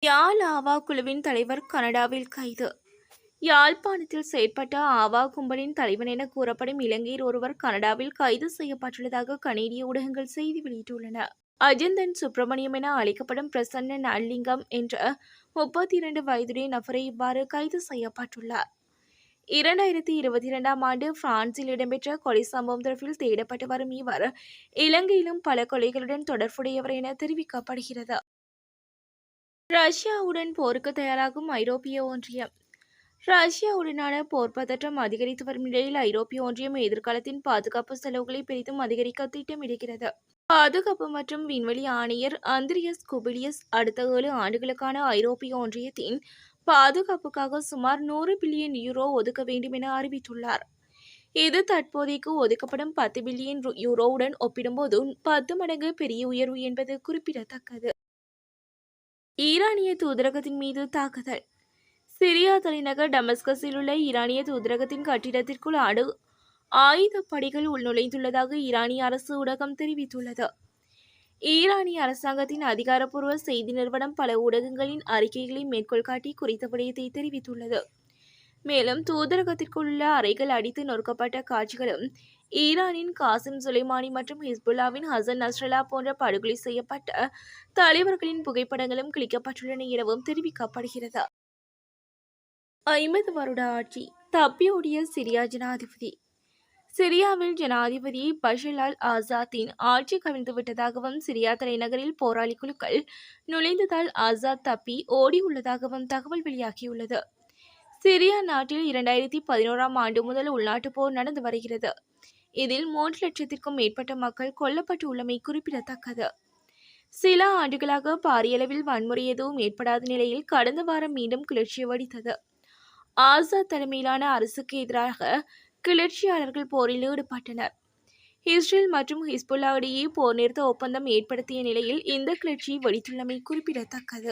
யாழ் ஆவா குழுவின் தலைவர் கனடாவில் கைது. யாழ்ப்பாணத்தில் செயற்பட்ட ஆவா கும்பலின் தலைவன் என கூறப்படும் இலங்கையர் ஒருவர் கனடாவில் கைது செய்யப்பட்டுள்ளதாக கனேடிய ஊடகங்கள் செய்தி வெளியிட்டுள்ளன. அஜந்தன் சுப்பிரமணியம் என அழைக்கப்படும் பிரசன்ன நல்லிங்கம் என்ற 32 வயதுடைய நபரை இவ்வாறு கைது செய்யப்பட்டுள்ளார். 2022ஆம் ஆண்டு பிரான்சில் இடம்பெற்ற கொலை சம்பவம் தொடர்பில் தேடப்பட்டு வரும் இவர் இலங்கையிலும் பல கொலைகளுடன் தொடர்புடையவர் என தெரிவிக்கப்படுகிறது. ரஷ்யாவுடன் போருக்கு தயாராகும் ஐரோப்பிய ஒன்றியம். ரஷ்யாவுடனான போர் பதற்றம் அதிகரித்து வரும் நிலையில் ஐரோப்பிய ஒன்றியம் எதிர்காலத்தின் பாதுகாப்பு செலவுகளை பெரிதும் அதிகரிக்க திட்டமிடுகிறது. பாதுகாப்பு மற்றும் விண்வெளி ஆணையர் அந்திரியஸ் குபிலியஸ் அடுத்த 7 ஆண்டுகளுக்கான ஐரோப்பிய ஒன்றியத்தின் பாதுகாப்புக்காக சுமார் 100 பில்லியன் யூரோ ஒதுக்க வேண்டும் என அறிவித்துள்ளார். இது தற்போதைக்கு ஒதுக்கப்படும் 10 பில்லியன் யூரோவுடன் ஒப்பிடும்போது 10 மடங்கு பெரிய உயர்வு என்பது குறிப்பிடத்தக்கது. ஈரானிய தூதரகத்தின் மீது தாக்குதல். சிரியா தலைநகர் டமஸ்கஸில் உள்ள ஈரானிய தூதரகத்தின் கட்டிடத்திற்குள் ஆயுதப்படைகள் உள்நுழைந்துள்ளதாக ஈரானிய அரசு ஊடகம் தெரிவித்துள்ளது. ஈரானிய அரசாங்கத்தின் அதிகாரப்பூர்வ செய்தி நிறுவனம் பல ஊடகங்களின் அறிக்கைகளை மேற்கோள் காட்டி குறித்த விடயத்தை தெரிவித்துள்ளது. மேலும் தூதரகத்திற்குள் உள்ள அறைகள் அடித்து நொறுக்கப்பட்ட காட்சிகளும் ஈரானின் காசிம் சுலைமானி மற்றும் ஹிஸ்புல்லாவின் ஹசன் நஸ்ரல்லா போன்ற படுகொலை செய்யப்பட்ட தலைவர்களின் புகைப்படங்களும் கிழிக்கப்பட்டுள்ளன எனவும் தெரிவிக்கப்படுகிறது. 50 வருட ஆட்சி தப்பியோடிய சிரியா ஜனாதிபதி. சிரியாவில் ஜனாதிபதி பஷர் அல் ஆசாத்தின் ஆட்சி கவிழ்ந்து விட்டதாகவும் சிரியா தலைநகரில் போராளி குழுக்கள் நுழைந்ததால் ஆசாத் தப்பி ஓடியுள்ளதாகவும் தகவல் வெளியாகியுள்ளது. சிரியா நாட்டில் 2011ஆம் ஆண்டு முதல் உள்நாட்டுப் போர் நடந்து வருகிறது. இதில் 3 லட்சத்திற்கும் மேற்பட்ட மக்கள் கொல்லப்பட்டு உள்ளமை குறிப்பிடத்தக்கது. சில ஆண்டுகளாக பாரியளவில் வன்முறை எதுவும் ஏற்படாத நிலையில் கடந்த வாரம் மீண்டும் கிளர்ச்சி வெடித்தது. ஆசாத் தலைமையிலான அரசுக்கு எதிராக கிளர்ச்சியாளர்கள் போரில் ஈடுபட்டனர். இஸ்ரேல் மற்றும் ஹிஸ்புல்லா இடையே போர் நிறுத்த ஒப்பந்தம் ஏற்படுத்திய நிலையில் இந்த கிளர்ச்சி வெடித்துள்ளமை குறிப்பிடத்தக்கது.